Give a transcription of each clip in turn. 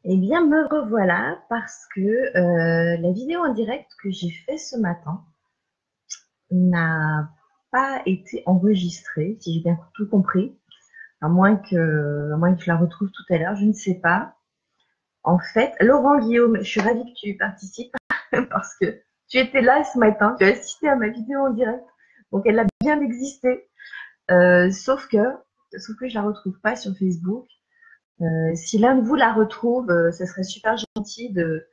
Eh bien, me revoilà parce que la vidéo en direct que j'ai fait ce matin n'a pas été enregistrée, si j'ai bien tout compris, à moins que je la retrouve tout à l'heure, je ne sais pas. En fait, Laurent Guillaume, je suis ravie que tu participes parce que tu étais là ce matin, tu as assisté à ma vidéo en direct, donc elle a bien existé, sauf que je la retrouve pas sur Facebook. Si l'un de vous la retrouve, ça serait super gentil de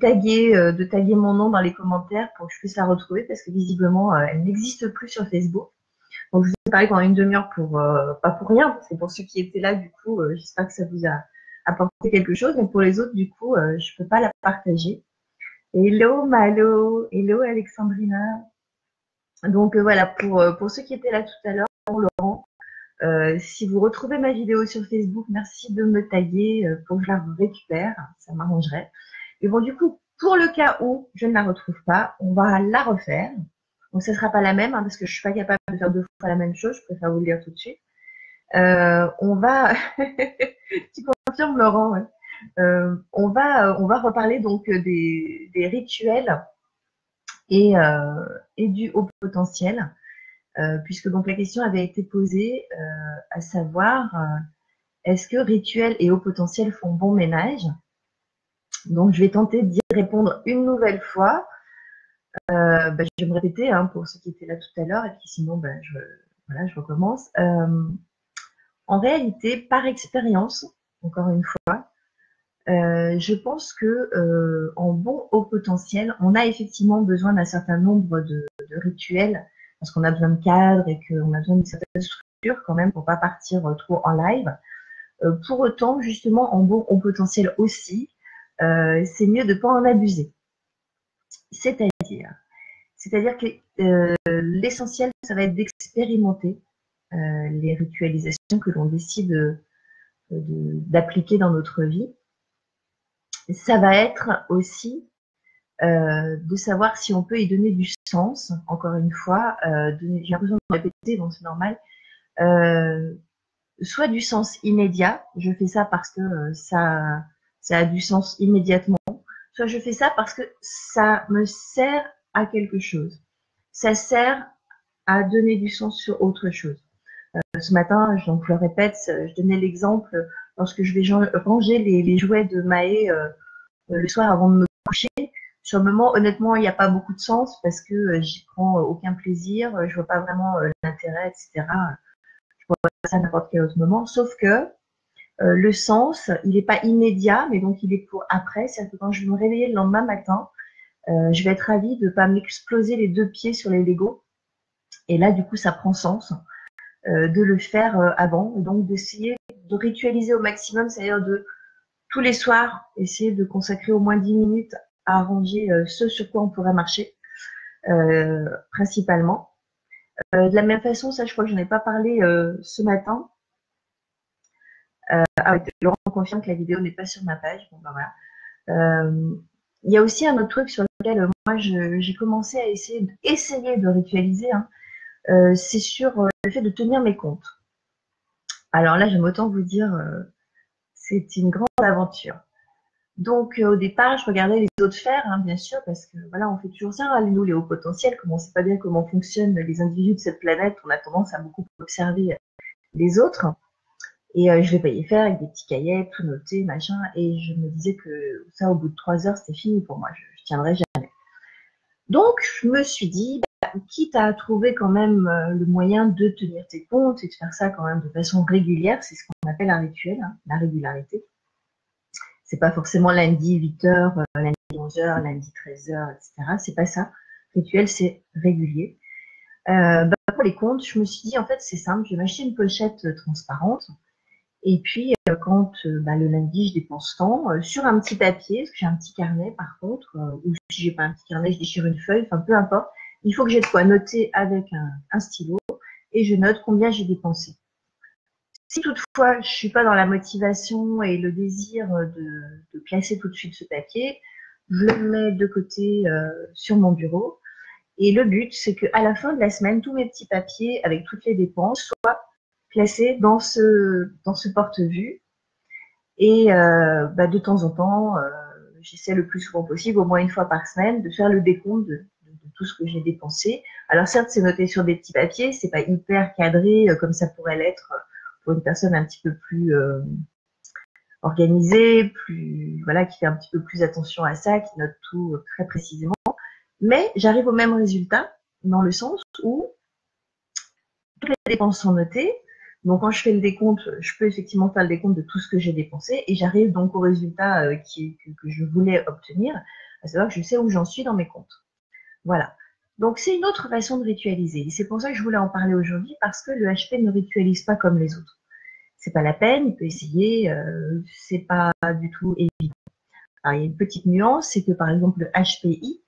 taguer mon nom dans les commentaires pour que je puisse la retrouver parce que visiblement, elle n'existe plus sur Facebook. Donc, je vous ai parlé pendant une demi-heure pas pour rien, c'est pour ceux qui étaient là, du coup, j'espère que ça vous a apporté quelque chose, mais pour les autres, du coup, je peux pas la partager. Hello Malo, hello Alexandrina. Donc, voilà, pour ceux qui étaient là tout à l'heure, Laurent, si vous retrouvez ma vidéo sur Facebook, merci de me taguer pour que je la récupère, ça m'arrangerait. Et bon, du coup, pour le cas où je ne la retrouve pas, on va la refaire. Donc, ce ne sera pas la même, parce que je ne suis pas capable de faire 2 fois la même chose, je préfère vous le dire tout de suite. On va, tu confirmes Laurent, ouais. On va reparler donc des rituels et du haut potentiel. Puisque donc la question avait été posée, à savoir, est-ce que rituel et haut potentiel font bon ménage? Donc je vais tenter d'y répondre une nouvelle fois. Je vais me répéter pour ceux qui étaient là tout à l'heure, et puis sinon je recommence. En réalité, par expérience, encore une fois, je pense que en bon haut potentiel, on a effectivement besoin d'un certain nombre de rituels, parce qu'on a besoin de cadres et qu'on a besoin d'une certaine structure quand même pour pas partir trop en live. Pour autant, justement, en bon haut potentiel aussi, c'est mieux de ne pas en abuser. C'est-à-dire que l'essentiel, ça va être d'expérimenter les ritualisations que l'on décide d'appliquer dans notre vie. Ça va être aussi de savoir si on peut y donner du sens, encore une fois, j'ai l'impression de répéter, donc c'est normal, soit du sens immédiat, je fais ça parce que ça a du sens immédiatement, soit je fais ça parce que ça me sert à quelque chose. Ça sert à donner du sens sur autre chose. Ce matin, donc je le répète, je donnais l'exemple, lorsque je vais ranger les jouets de Maë le soir avant de me coucher. Sur le moment, honnêtement, il n'y a pas beaucoup de sens parce que j'y prends aucun plaisir, je vois pas vraiment l'intérêt, etc. Je vois ça à n'importe quel autre moment, sauf que le sens, il n'est pas immédiat, mais donc il est pour après. C'est-à-dire que quand je vais me réveiller le lendemain matin, je vais être ravie de ne pas m'exploser les 2 pieds sur les Legos. Et là, du coup, ça prend sens de le faire avant. Donc, d'essayer de ritualiser au maximum, c'est-à-dire de tous les soirs, essayer de consacrer au moins 10 minutes à arranger ce sur quoi on pourrait marcher, principalement. De la même façon, ça, je crois que je n'en ai pas parlé ce matin. Laurent confirme que la vidéo n'est pas sur ma page. Bon, ben voilà. Il y a aussi un autre truc sur lequel moi j'ai commencé à essayer de ritualiser, c'est sur le fait de tenir mes comptes. Alors là, j'aime autant vous dire, c'est une grande aventure. Donc au départ, je regardais les autres faire, bien sûr, parce que voilà, on fait toujours ça, nous les hauts potentiels, comme on ne sait pas bien comment fonctionnent les individus de cette planète, on a tendance à beaucoup observer les autres. Et je vais pas y faire avec des petits cahiers, tout noter, machin. Et je me disais que ça, au bout de 3 heures, c'était fini pour moi. Je tiendrai jamais. Donc, je me suis dit, quitte à trouver quand même le moyen de tenir tes comptes et de faire ça quand même de façon régulière, c'est ce qu'on appelle un rituel, la régularité. C'est pas forcément lundi 8h, lundi 11h, lundi 13h, etc. C'est pas ça. Rituel, c'est régulier. Pour les comptes, je me suis dit, en fait, c'est simple, je vais m'acheter une pochette transparente. Et puis, quand le lundi, je dépense tant, sur un petit papier, parce que j'ai un petit carnet par contre, ou si j'ai pas un petit carnet, je déchire une feuille, enfin peu importe. Il faut que j'ai de quoi noter avec un stylo et je note combien j'ai dépensé. Si toutefois, je suis pas dans la motivation et le désir de placer tout de suite ce papier, je le mets de côté sur mon bureau. Et le but, c'est qu'à la fin de la semaine, tous mes petits papiers avec toutes les dépenses soient placés dans ce porte-vue. Et de temps en temps, j'essaie le plus souvent possible, au moins une fois par semaine, de faire le décompte de tout ce que j'ai dépensé. Alors certes, c'est noté sur des petits papiers, c'est pas hyper cadré comme ça pourrait l'être pour une personne un petit peu plus organisée, plus voilà, qui fait un petit peu plus attention à ça, qui note tout très précisément. Mais j'arrive au même résultat dans le sens où toutes les dépenses sont notées. Donc quand je fais le décompte, je peux effectivement faire le décompte de tout ce que j'ai dépensé et j'arrive donc au résultat que je voulais obtenir, à savoir que je sais où j'en suis dans mes comptes. Voilà. Donc c'est une autre façon de ritualiser. Et c'est pour ça que je voulais en parler aujourd'hui parce que le HP ne ritualise pas comme les autres. C'est pas la peine, il peut essayer, c'est pas du tout évident. Alors il y a une petite nuance, c'est que par exemple le HPI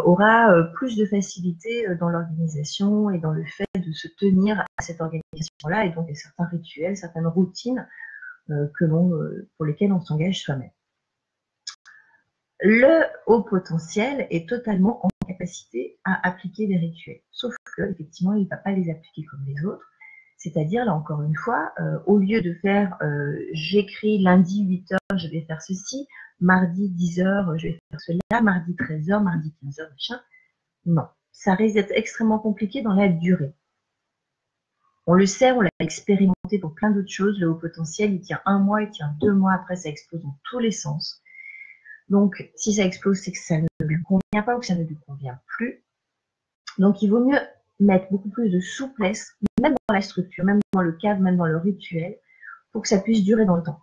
aura plus de facilité dans l'organisation et dans le fait de se tenir à cette organisation-là, et donc il y a certains rituels, certaines routines pour lesquelles on s'engage soi-même. Le haut potentiel est totalement en capacité à appliquer des rituels, sauf qu'effectivement, il ne va pas les appliquer comme les autres. C'est-à-dire, là encore une fois, au lieu de faire j'écris lundi 8h, je vais faire ceci, mardi 10h, je vais faire cela, mardi 13h, mardi 15h, machin. Non, ça risque d'être extrêmement compliqué dans la durée. On le sait, on l'a expérimenté pour plein d'autres choses. Le haut potentiel, il tient 1 mois, il tient 2 mois, après ça explose dans tous les sens. Donc, si ça explose, c'est que ça ne lui convient pas ou que ça ne lui convient plus. Donc, il vaut mieux mettre beaucoup plus de souplesse, même dans la structure, même dans le cadre, même dans le rituel, pour que ça puisse durer dans le temps.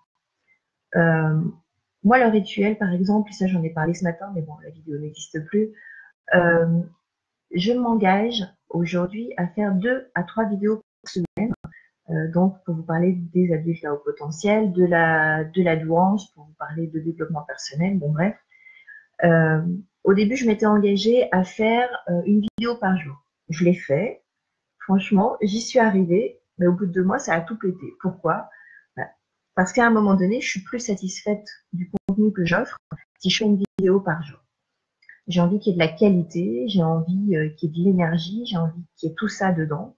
Moi, le rituel, par exemple, ça j'en ai parlé ce matin, mais bon, la vidéo n'existe plus. Je m'engage aujourd'hui à faire 2 à 3 vidéos par semaine. Donc, pour vous parler des adultes à haut potentiel, de la douance, pour vous parler de développement personnel, bon bref. Au début, je m'étais engagée à faire une vidéo par jour. Je l'ai fait. Franchement, j'y suis arrivée, mais au bout de 2 mois, ça a tout pété. Pourquoi? Parce qu'à un moment donné, je suis plus satisfaite du contenu que j'offre si je fais une vidéo par jour. J'ai envie qu'il y ait de la qualité, j'ai envie qu'il y ait de l'énergie, j'ai envie qu'il y ait tout ça dedans.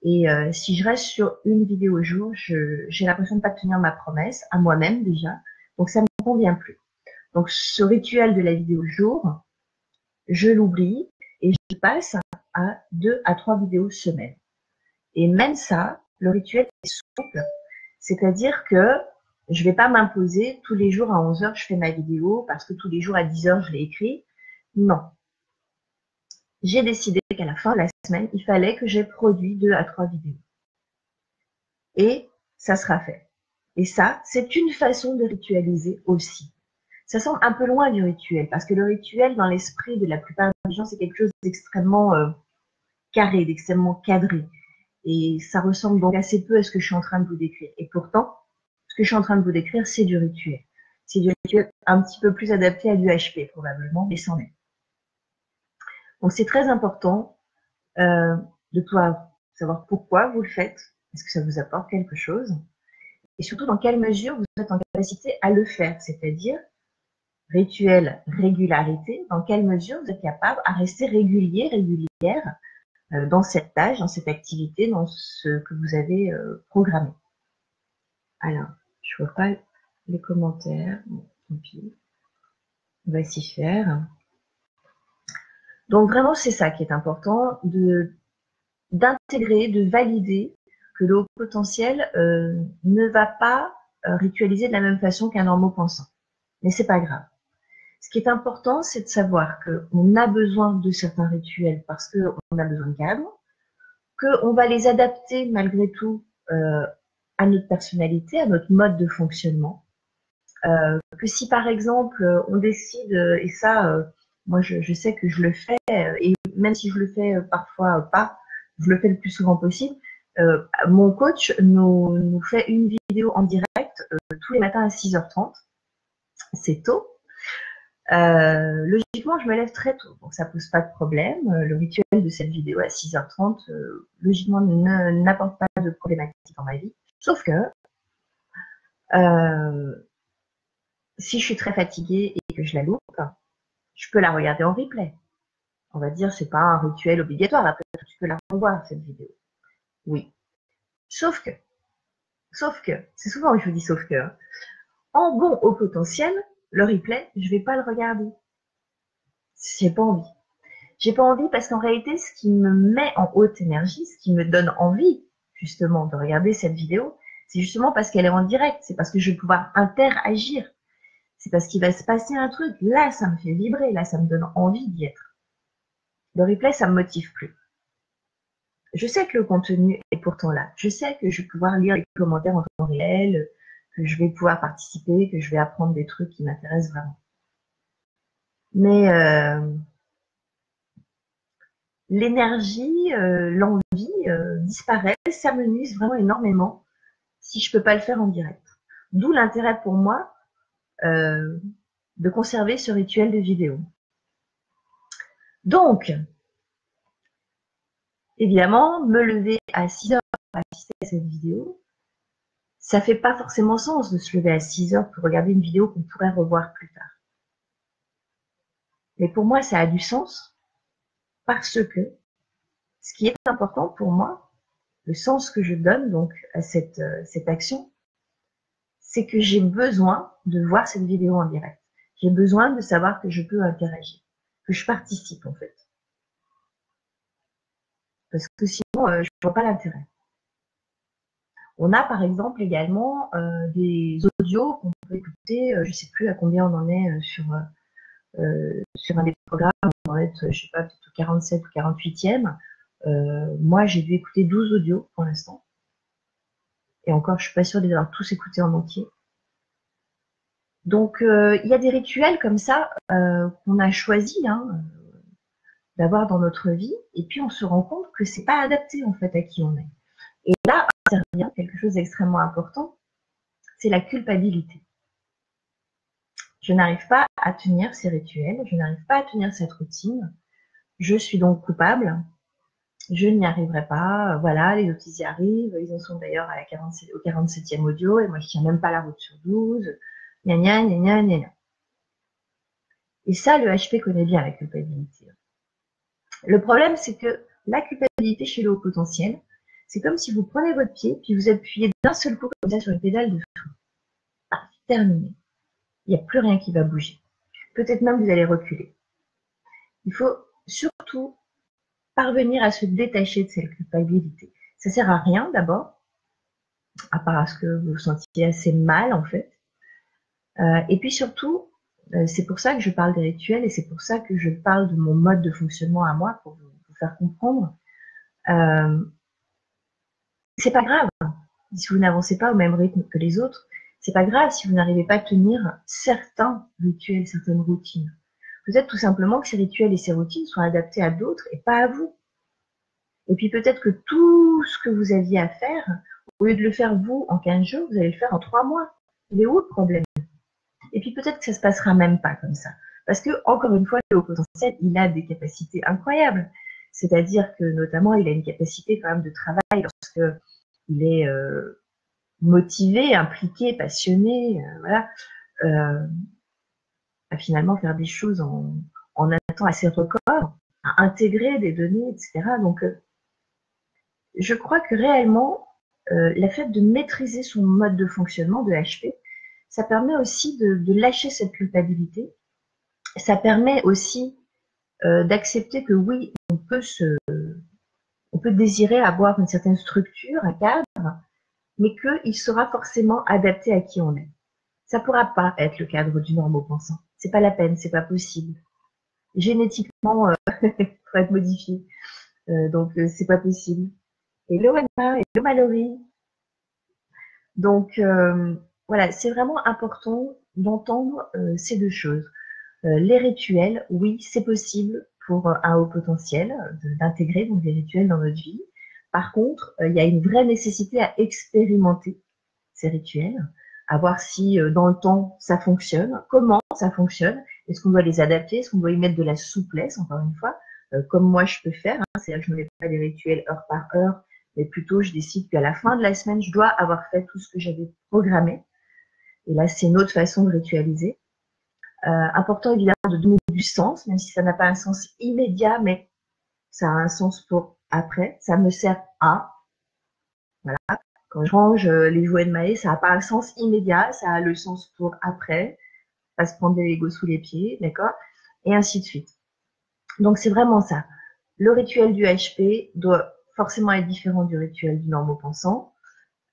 Et si je reste sur une vidéo au jour, j'ai l'impression de ne pas tenir ma promesse, à moi-même déjà. Donc ça ne me convient plus. Donc ce rituel de la vidéo jour, je l'oublie et je passe à 2 à 3 vidéos semaine. Et même ça, le rituel est souple. C'est-à-dire que je ne vais pas m'imposer tous les jours à 11h, je fais ma vidéo parce que tous les jours à 10h, je l'ai écrit. Non. J'ai décidé qu'à la fin de la semaine, il fallait que j'ai produit 2 à 3 vidéos. Et ça sera fait. Et ça, c'est une façon de ritualiser aussi. Ça semble un peu loin du rituel, parce que le rituel, dans l'esprit de la plupart des gens, c'est quelque chose d'extrêmement carré, d'extrêmement cadré. Et ça ressemble donc assez peu à ce que je suis en train de vous décrire. Et pourtant, ce que je suis en train de vous décrire, c'est du rituel. C'est du rituel un petit peu plus adapté à du HP, probablement, mais c'en est. Donc c'est très important de pouvoir savoir pourquoi vous le faites, est-ce que ça vous apporte quelque chose, et surtout dans quelle mesure vous êtes en capacité à le faire, c'est-à-dire rituel, régularité, dans quelle mesure vous êtes capable à rester régulier, régulière dans cette tâche, dans cette activité, dans ce que vous avez programmé. Alors, je vois pas les commentaires, bon, tant pis, on va s'y faire. Donc vraiment, c'est ça qui est important, d'intégrer, de valider que le haut potentiel ne va pas ritualiser de la même façon qu'un normal pensant. Mais c'est pas grave. Ce qui est important, c'est de savoir qu'on a besoin de certains rituels parce qu'on a besoin de cadre, qu'on va les adapter malgré tout à notre personnalité, à notre mode de fonctionnement. Que si par exemple on décide, et ça, moi je sais que je le fais, et même si je le fais parfois pas, je le fais le plus souvent possible. Mon coach nous fait une vidéo en direct tous les matins à 6h30. C'est tôt. Logiquement, je me lève très tôt, donc ça pose pas de problème. Le rituel de cette vidéo à 6h30, logiquement, n'apporte pas de problématique dans ma vie. Sauf que si je suis très fatiguée et que je la loupe, je peux la regarder en replay. On va dire, c'est pas un rituel obligatoire. Après, tu peux la revoir, cette vidéo. Oui. Sauf Sauf que, c'est souvent que je vous dis sauf que, hein, en bon haut potentiel, le replay, je vais pas le regarder. J'ai pas envie. J'ai pas envie parce qu'en réalité, ce qui me met en haute énergie, ce qui me donne envie, justement, de regarder cette vidéo, c'est justement parce qu'elle est en direct. C'est parce que je vais pouvoir interagir. C'est parce qu'il va se passer un truc. Là, ça me fait vibrer. Là, ça me donne envie d'y être. Le replay, ça me motive plus. Je sais que le contenu est pourtant là. Je sais que je vais pouvoir lire les commentaires en temps réel, que je vais pouvoir participer, que je vais apprendre des trucs qui m'intéressent vraiment. Mais l'énergie, l'envie disparaît, ça me nuise vraiment énormément si je peux pas le faire en direct. D'où l'intérêt pour moi de conserver ce rituel de vidéo. Donc, évidemment, me lever à 6 heures pour assister à cette vidéo, ça fait pas forcément sens de se lever à 6 heures pour regarder une vidéo qu'on pourrait revoir plus tard. Mais pour moi, ça a du sens parce que ce qui est important pour moi, le sens que je donne donc à cette action, c'est que j'ai besoin de voir cette vidéo en direct. J'ai besoin de savoir que je peux interagir, que je participe en fait. Parce que sinon, je ne vois pas l'intérêt. On a par exemple également des audios qu'on peut écouter, je ne sais plus à combien on en est sur un des programmes, on va être, je ne sais pas, peut-être au 47 ou 48e. Moi, j'ai dû écouter 12 audios pour l'instant. Et encore, je ne suis pas sûre de les avoir tous écoutés en entier. Donc, il y a des rituels comme ça qu'on a choisi d'avoir dans notre vie, et puis on se rend compte que c'est pas adapté en fait à qui on est. Et là intervient quelque chose d'extrêmement important, c'est la culpabilité. Je n'arrive pas à tenir ces rituels, je n'arrive pas à tenir cette routine, je suis donc coupable, je n'y arriverai pas, voilà, les autres ils y arrivent, ils en sont d'ailleurs à au 47e audio, et moi je tiens même pas la route sur 12, gna gna gna gna gna gna. Et ça, le HP connaît bien la culpabilité. Le problème, c'est que la culpabilité chez le haut potentiel, c'est comme si vous prenez votre pied, puis vous appuyez d'un seul coup comme ça sur une pédale de frein. Ah, terminé. Il n'y a plus rien qui va bouger. Peut-être même vous allez reculer. Il faut surtout parvenir à se détacher de cette culpabilité. Ça sert à rien d'abord, à part à ce que vous vous sentiez assez mal en fait. Et puis surtout, c'est pour ça que je parle des rituels et c'est pour ça que je parle de mon mode de fonctionnement à moi pour vous faire comprendre. C'est pas grave si vous n'avancez pas au même rythme que les autres. C'est pas grave si vous n'arrivez pas à tenir certains rituels, certaines routines. Peut-être tout simplement que ces rituels et ces routines sont adaptés à d'autres et pas à vous. Et puis peut-être que tout ce que vous aviez à faire, au lieu de le faire vous en 15 jours, vous allez le faire en 3 mois. Il est où le problème? Et puis peut-être que ça se passera même pas comme ça. Parce que, encore une fois, le haut potentiel, il a des capacités incroyables. C'est-à-dire que, notamment, il a une capacité quand même de travail lorsque il est motivé, impliqué, passionné, voilà, à finalement faire des choses en un temps assez record, à intégrer des données, etc. Donc, je crois que réellement, le fait de maîtriser son mode de fonctionnement de HP, ça permet aussi de lâcher cette culpabilité. Ça permet aussi d'accepter que oui, on peut désirer avoir une certaine structure, un cadre, mais qu'il sera forcément adapté à qui on est. Ça ne pourra pas être le cadre du normopensant. C'est pas la peine, c'est pas possible. Génétiquement, faut être modifié. Donc, c'est pas possible. Hello Anna, hello Mallory. Donc, voilà, c'est vraiment important d'entendre ces deux choses. Les rituels, oui, c'est possible pour un haut potentiel d'intégrer donc des rituels dans notre vie. Par contre, il y a une vraie nécessité à expérimenter ces rituels, à voir si dans le temps ça fonctionne, comment ça fonctionne, est-ce qu'on doit les adapter, est-ce qu'on doit y mettre de la souplesse, encore une fois, comme moi je peux faire, c'est-à-dire que je ne mets pas des rituels heure par heure, mais plutôt je décide qu'à la fin de la semaine, je dois avoir fait tout ce que j'avais programmé. Et là, c'est une autre façon de ritualiser. Important évidemment de donner du sens, même si ça n'a pas un sens immédiat, mais ça a un sens pour après. Ça me sert à, voilà. Quand je range les jouets de Maë, ça n'a pas un sens immédiat, ça a le sens pour après, pas se prendre des Legos sous les pieds, d'accord? Et ainsi de suite. Donc c'est vraiment ça. Le rituel du HP doit forcément être différent du rituel du normopensant.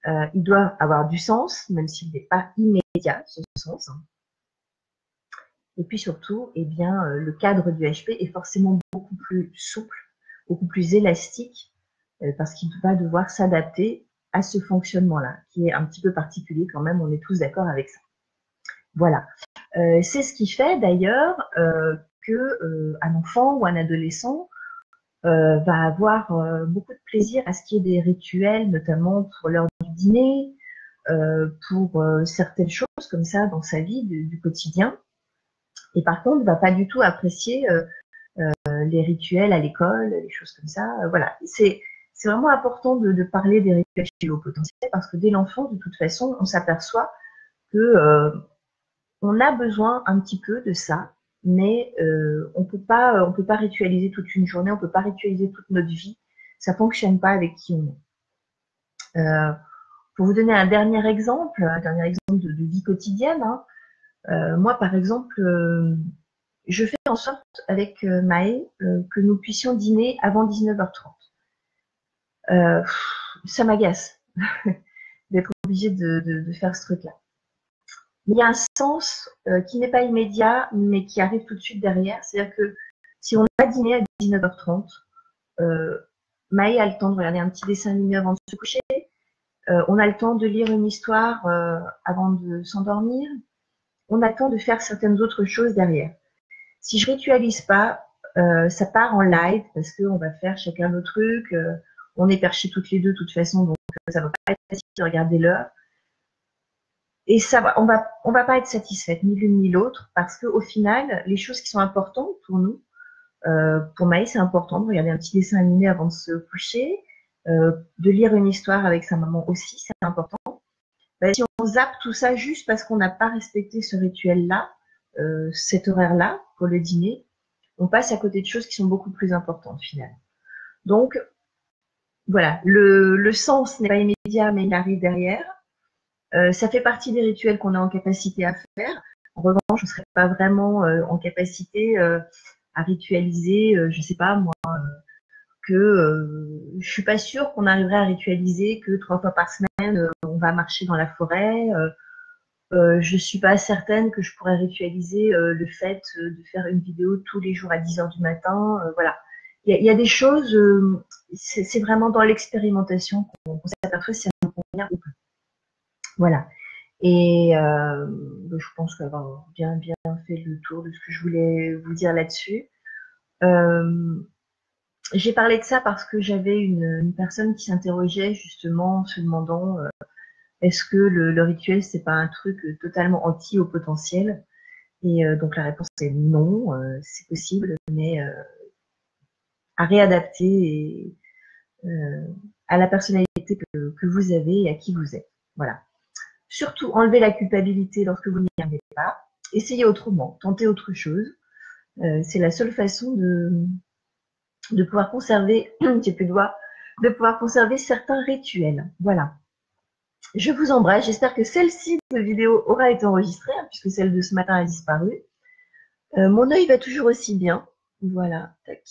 Il doit avoir du sens, même s'il n'est pas immédiat, ce sens. Et puis surtout, eh bien, le cadre du HP est forcément beaucoup plus souple, beaucoup plus élastique, parce qu'il va devoir s'adapter à ce fonctionnement-là, qui est un petit peu particulier quand même, on est tous d'accord avec ça. Voilà. C'est ce qui fait d'ailleurs qu'un enfant ou un adolescent va avoir beaucoup de plaisir à ce qu'il y ait des rituels, notamment pour l'heure du dîner, pour certaines choses comme ça dans sa vie du quotidien. Et par contre, va pas du tout apprécier les rituels à l'école, les choses comme ça. Voilà, c'est vraiment important de parler des rituels chez le haut potentiel parce que dès l'enfance, de toute façon, on s'aperçoit que on a besoin un petit peu de ça, mais on peut pas ritualiser toute une journée, on peut pas ritualiser toute notre vie. Ça fonctionne pas avec qui on est. Pour vous donner un dernier exemple de vie quotidienne, hein, moi par exemple, je fais en sorte avec Maë que nous puissions dîner avant 19h30. Ça m'agace d'être obligée de faire ce truc-là. Il y a un sens qui n'est pas immédiat, mais qui arrive tout de suite derrière. C'est-à-dire que si on a dîné à 19h30, Maë a le temps de regarder un petit dessin animé avant de se coucher. On a le temps de lire une histoire avant de s'endormir. On a le temps de faire certaines autres choses derrière. Si je ritualise pas, ça part en live parce qu'on va faire chacun nos trucs. On est perchés toutes les deux de toute façon, donc ça va pas être facile de regarder l'heure. Et ça, on va pas être satisfaite ni l'une ni l'autre parce que au final, les choses qui sont importantes pour nous, pour Maë, c'est important de regarder un petit dessin animé avant de se coucher, de lire une histoire avec sa maman aussi, c'est important. Ben, si on zappe tout ça juste parce qu'on n'a pas respecté ce rituel-là, cet horaire-là pour le dîner, on passe à côté de choses qui sont beaucoup plus importantes finalement. Donc voilà, le sens n'est pas immédiat, mais il arrive derrière. Ça fait partie des rituels qu'on est en capacité à faire. En revanche, je ne serais pas vraiment en capacité à ritualiser, je sais pas moi, je suis pas sûre qu'on arriverait à ritualiser que 3 fois par semaine on va marcher dans la forêt. Je suis pas certaine que je pourrais ritualiser le fait de faire une vidéo tous les jours à 10h du matin. Voilà, il y a des choses, c'est vraiment dans l'expérimentation qu'on s'aperçoit si ça nous convient ou pas. Voilà. Et je pense qu'avoir bien fait le tour de ce que je voulais vous dire là-dessus. J'ai parlé de ça parce que j'avais une personne qui s'interrogeait justement en se demandant est-ce que le rituel c'est pas un truc totalement anti au potentiel. Et donc la réponse est non, c'est possible, mais à réadapter et, à la personnalité que vous avez et à qui vous êtes. Voilà. Surtout, enlevez la culpabilité lorsque vous n'y arrivez pas. Essayez autrement, tentez autre chose. C'est la seule façon de pouvoir conserver, j'ai plus de doigts, de pouvoir conserver certains rituels. Voilà. Je vous embrasse. J'espère que celle-ci de vidéo aura été enregistrée, hein, puisque celle de ce matin a disparu. Mon œil va toujours aussi bien. Voilà. Tac.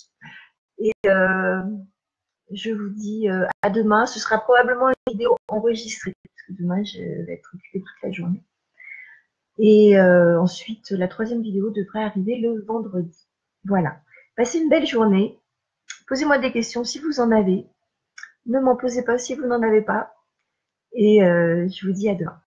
Et je vous dis à demain. Ce sera probablement une vidéo enregistrée, parce que demain, je vais être occupée toute la journée. Et ensuite, la troisième vidéo devrait arriver le vendredi. Voilà. Passez une belle journée. Posez-moi des questions si vous en avez. Ne m'en posez pas si vous n'en avez pas. Et je vous dis à demain.